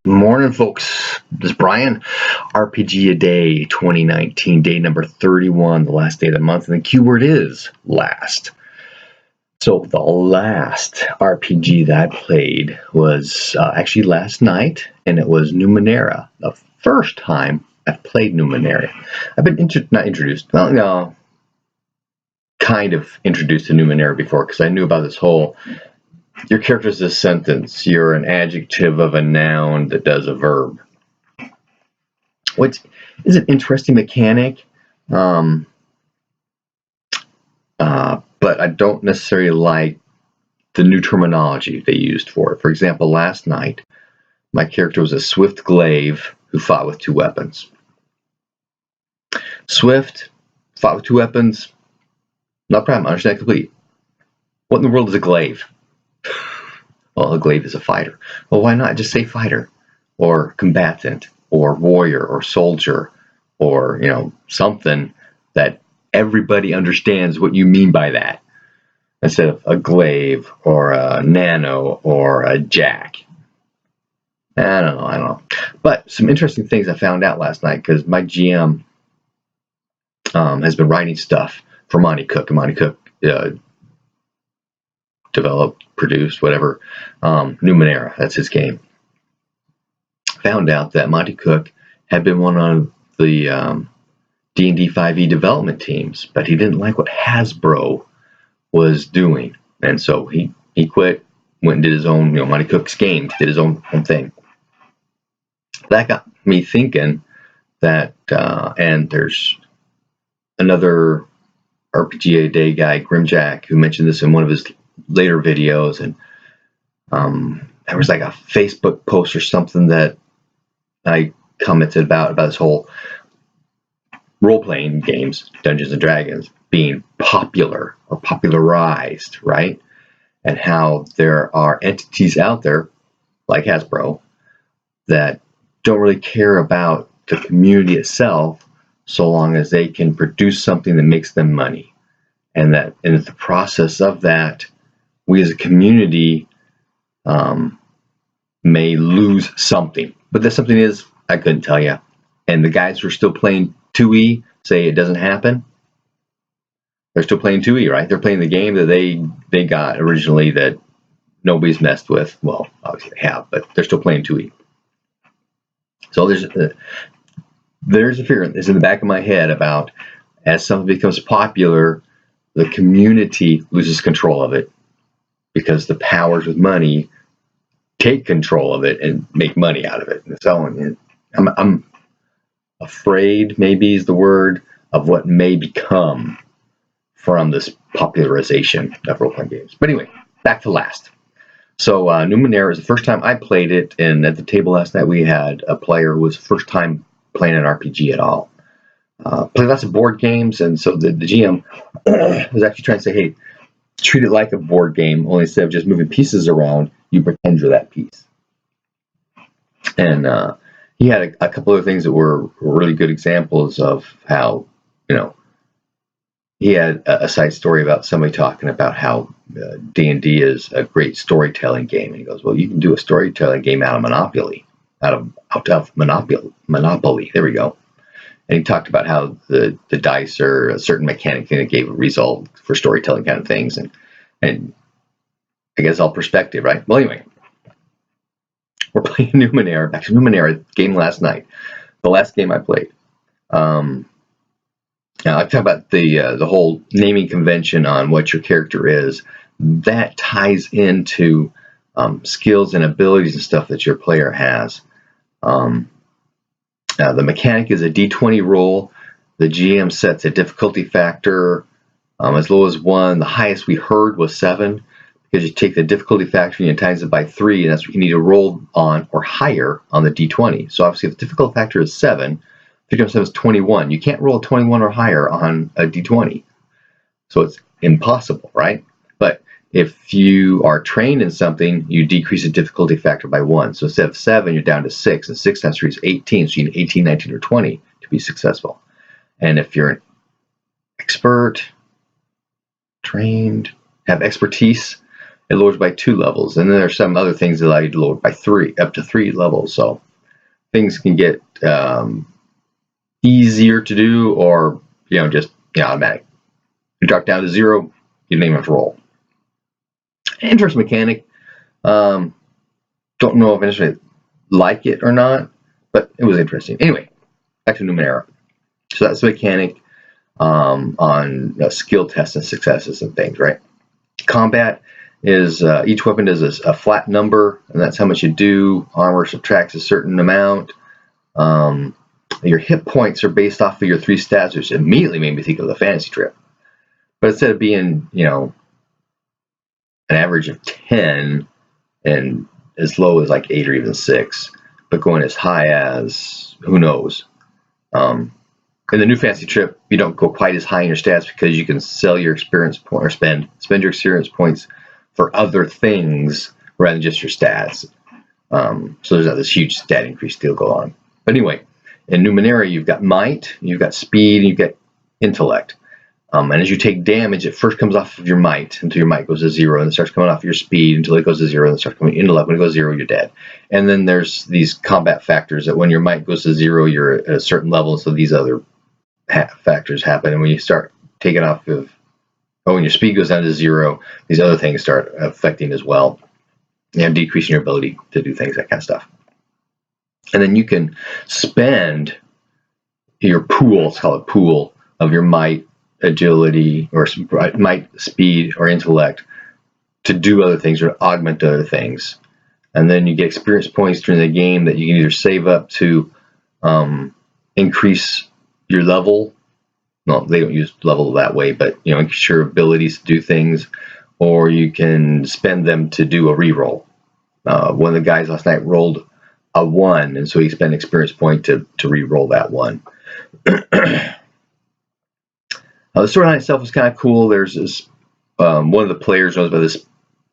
Morning, folks. This is Brian. RPG a Day 2019, day number 31, the last day of the month, and the keyword is last. So the last RPG that I played was actually last night, and it was Numenera. The first time I've played Numenera. I've been kind of introduced to Numenera before because I knew about this whole your character is a sentence. You're an adjective of a noun that does a verb. Which is an interesting mechanic, but I don't necessarily like the new terminology they used for it. For example, last night, my character was a swift glaive who fought with two weapons. Swift, fought with two weapons, no problem, understand complete. What in the world is a glaive? Well, a glaive is a fighter. Well, why not just say fighter, or combatant, or warrior, or soldier, or something that everybody understands what you mean by that, instead of a glaive or a nano or a jack. I don't know. But some interesting things I found out last night because my GM has been writing stuff for Monty Cook, and Monty Cook developed, produced, whatever, Numenera. That's his game. Found out that Monty Cook had been one of the D&D 5e development teams, but he didn't like what Hasbro was doing, and so he quit, went and did his own, Monty Cook's games, did his own thing. That got me thinking that, and there's another RPGA Day guy, Grimjack, who mentioned this in one of his later videos, and there was like a Facebook post or something that I commented about this whole role-playing games, Dungeons and Dragons, being popular or popularized, right? And how there are entities out there like Hasbro that don't really care about the community itself so long as they can produce something that makes them money, and that in the process of that, we as a community may lose something. But that something is, I couldn't tell you. And the guys who are still playing 2E say it doesn't happen. They're still playing 2E, right? They're playing the game that they got originally that nobody's messed with. Well, obviously they have, but they're still playing 2E. So there's a fear that's in the back of my head about, as something becomes popular, the community loses control of it because the powers with money take control of it and make money out of it. And so I'm afraid, maybe is the word, of what may become from this popularization of role-playing games. But anyway, back to last. So Numenera is the first time I played it, and at the table last night we had a player who was first time playing an RPG at all. Played lots of board games, and so the GM was actually trying to say, hey, treat it like a board game, only instead of just moving pieces around, you pretend you're that piece. And he had a couple of things that were really good examples of how, he had a side story about somebody talking about how D&D is a great storytelling game. And he goes, well, you can do a storytelling game out of Monopoly. Out of Monopoly. There we go. And he talked about how the dice are a certain mechanic thing that gave a result for storytelling kind of things. And I guess all perspective, right? Well, anyway, we're playing Numenera. Back to Numenera, game last night. The last game I played. Now, I talk about the whole naming convention on what your character is. That ties into skills and abilities and stuff that your player has. The mechanic is a D20 roll. The GM sets a difficulty factor as low as 1. The highest we heard was 7, because you take the difficulty factor and you times it by 3, and that's what you need to roll on or higher on the D20. So obviously, if the difficulty factor is 7, 3 times 7 is 21. You can't roll a 21 or higher on a D20. So it's impossible, right? But if you are trained in something, you decrease the difficulty factor by 1. So instead of 7, you're down to 6. And 6 times 3 is 18. So you need 18, 19, or 20 to be successful. And if you're an expert, trained, have expertise, it lowers by 2 levels. And then there's some other things that allow you to lower by up to 3 levels. So things can get easier to do, or just automatic. You drop down to 0, you don't even have to roll. Interesting mechanic. Don't know if I necessarily like it or not, but it was interesting. Anyway, back to Numenera. So that's the mechanic on skill tests and successes and things, right? Combat is each weapon does a flat number, and that's how much you do. Armor subtracts a certain amount. Your hit points are based off of your 3 stats, which immediately made me think of the fantasy trip. But instead of being, an average of 10 and as low as like 8 or even 6, but going as high as, who knows. In the new fantasy trip, you don't go quite as high in your stats because you can sell your experience point or spend your experience points for other things rather than just your stats. So there's not this huge stat increase deal go on. But anyway, in Numenera, you've got might, you've got speed, and you've got intellect. And as you take damage, it first comes off of your might until your might goes to 0, and it starts coming off your speed until it goes to 0, and it starts coming intellect. When it goes 0, you're dead. And then there's these combat factors that when your might goes to 0, you're at a certain level, so these other factors happen. And when you start taking off of, when your speed goes down to 0, these other things start affecting as well, and decreasing your ability to do things, that kind of stuff. And then you can spend your pool, let's call it pool, of your might, agility, or might, speed, or intellect to do other things or augment other things. And then you get experience points during the game that you can either save up to increase your level. No, they don't use level that way, but increase your abilities to do things, or you can spend them to do a reroll. One of the guys last night rolled a 1, and so he spent experience point to re-roll that 1. The storyline itself was kind of cool. There's this one of the players knows about this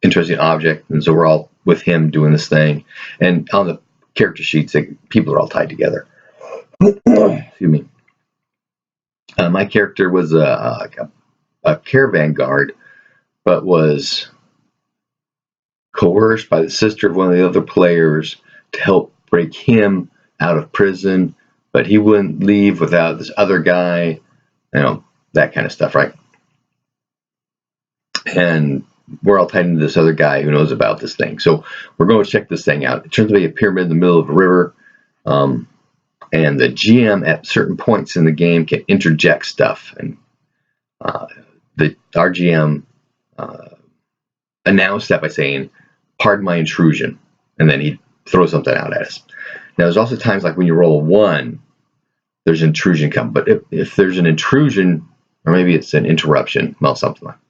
interesting object, and so we're all with him doing this thing. And on the character sheets, people are all tied together. Excuse me. My character was a caravan guard, but was coerced by the sister of one of the other players to help break him out of prison, but he wouldn't leave without this other guy, that kind of stuff, right? And we're all tied into this other guy who knows about this thing. So we're going to check this thing out. It turns out to be a pyramid in the middle of a river, and the GM at certain points in the game can interject stuff. And our GM announced that by saying, "Pardon my intrusion," and then he'd throw something out at us. Now, there's also times like when you roll a 1, there's an intrusion come. But if there's an intrusion, or maybe it's an interruption, well, something like that.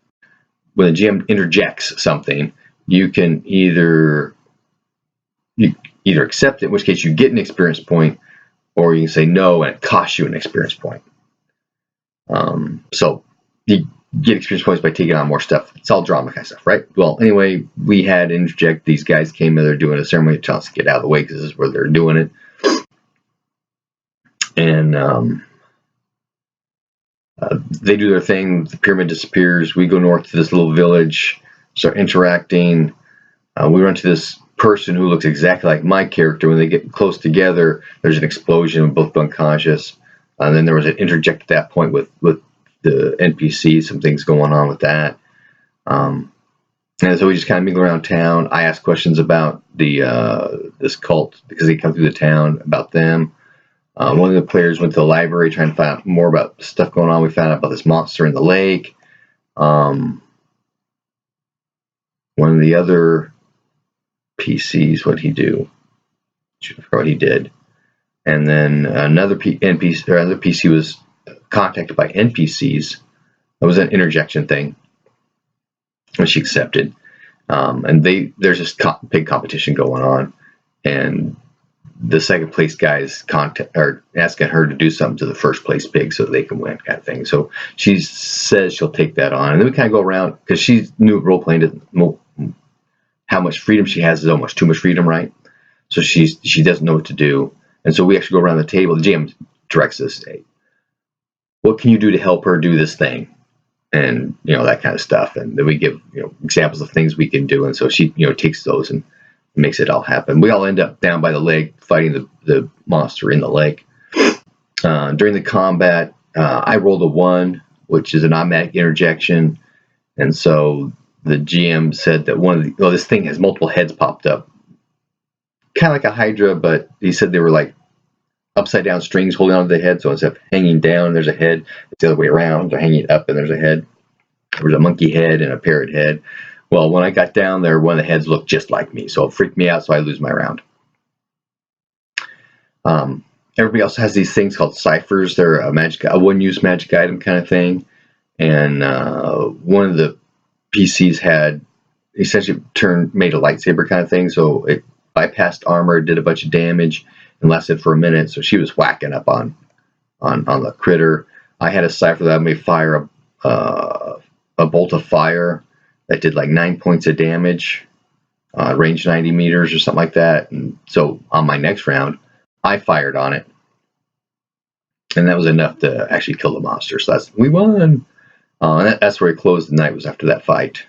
When the GM interjects something, you can either accept it, in which case you get an experience point, or you can say no and it costs you an experience point. So you get experience points by taking on more stuff. It's all drama kind of stuff, right? Well, anyway, we had to interject. These guys came in, they're doing a ceremony to tell us to get out of the way because this is where they're doing it. And they do their thing. The pyramid disappears. We go north to this little village, start interacting. We run to this person who looks exactly like my character. When they get close together, there's an explosion. We both unconscious. And then there was an interject at that point with the NPC. Some things going on with that. And so we just kind of mingle around town. I ask questions about this cult because they come through the town, about them. One of the players went to the library trying to find out more about stuff going on. We found out about this monster in the lake. One of the other PCs, what'd he do? I forgot what he did. And then another PC was contacted by NPCs. That was an interjection thing, which she accepted. And there's this big competition going on, and the second place guys asking her to do something to the first place pig so that they can win, kind of thing. So she says she'll take that on, and then we kind of go around because she's new at role playing. How much freedom she has is almost too much freedom, right? So she doesn't know what to do, and so we actually go around the table. The GM directs us, "Hey, what can you do to help her do this thing?" and that kind of stuff. And then we give examples of things we can do, and so she takes those and makes it all happen. We all end up down by the lake fighting the monster in the lake. During the combat, I rolled a 1, which is an automatic interjection, and so the GM said that this thing has multiple heads popped up, kind of like a Hydra, but he said they were like upside down strings holding onto the head. So instead of hanging down, there's a head. It's the other way around. They're hanging up, and there's a head. There was a monkey head and a parrot head. Well, when I got down there, one of the heads looked just like me, so it freaked me out. So I lose my round. Everybody else has these things called ciphers. They're a one-use magic item kind of thing. And one of the PCs had essentially made a lightsaber kind of thing. So it bypassed armor, did a bunch of damage, and lasted for a minute. So she was whacking up on the critter. I had a cipher that made fire a bolt of fire that did like 9 points of damage, range 90 meters or something like that. And so on my next round, I fired on it, and that was enough to actually kill the monster. So we won. And that's where he closed the night, was after that fight.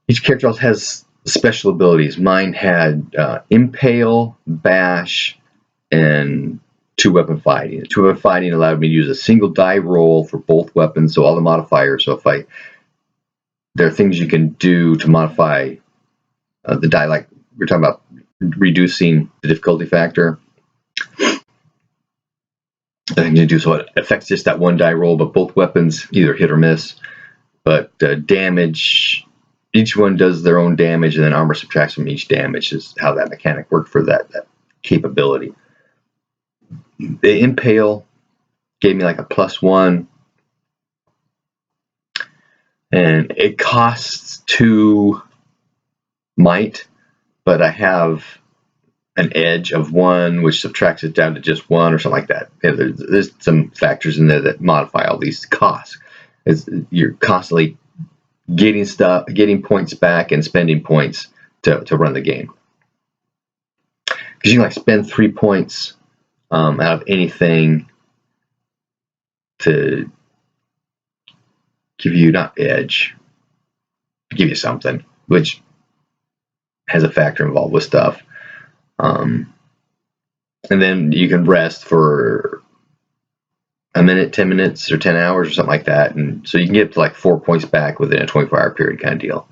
Each character else has special abilities. Mine had Impale, Bash, and 2-weapon fighting. The 2-weapon fighting allowed me to use a single die roll for both weapons, so all the modifiers. So there are things you can do to modify the die, like we're talking about reducing the difficulty factor. The things you do, so it affects just that one die roll, but both weapons either hit or miss. But damage, each one does their own damage, and then armor subtracts from each damage, is how that mechanic worked for that capability. The Impale gave me like a +1, and it costs 2 might, but I have an edge of 1, which subtracts it down to just 1 or something like that. There's some factors in there that modify all these costs. You're constantly getting points back and spending points to run the game. Because you can spend 3 points out of anything to give you, not edge, give you something, which has a factor involved with stuff. And then you can rest for a minute, 10 minutes, or 10 hours, or something like that. And so you can get to 4 points back within a 24-hour period kind of deal.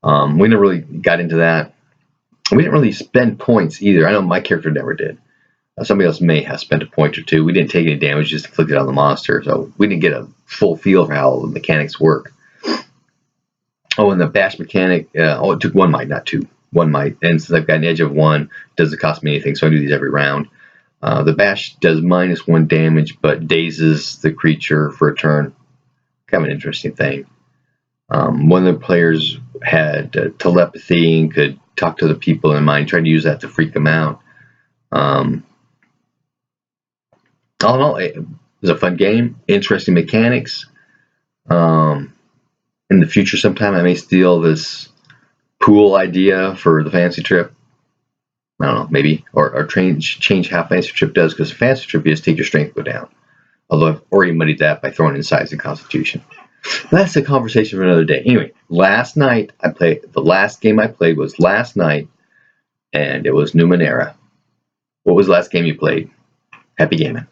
We never really got into that. We didn't really spend points either. I know my character never did. Somebody else may have spent a point or 2. We didn't take any damage, just inflicted on the monster. So we didn't get a full feel for how the mechanics work. Oh, and the bash mechanic, it took 1 might, not 2. 1 might, and since I've got an edge of 1, it doesn't cost me anything, so I do these every round. The bash does -1 damage, but dazes the creature for a turn. Kind of an interesting thing. One of the players had telepathy and could talk to the people in mind, trying to use that to freak them out. All in all, it was a fun game, interesting mechanics. In the future sometime, I may steal this pool idea for the fantasy trip. I don't know, maybe, or change how fantasy trip does, because fantasy trip, you just take your strength go down. Although I've already muddied that by throwing in size and constitution. But that's a conversation for another day. Anyway, last night the last game I played was last night, and it was Numenera. What was the last game you played? Happy gaming.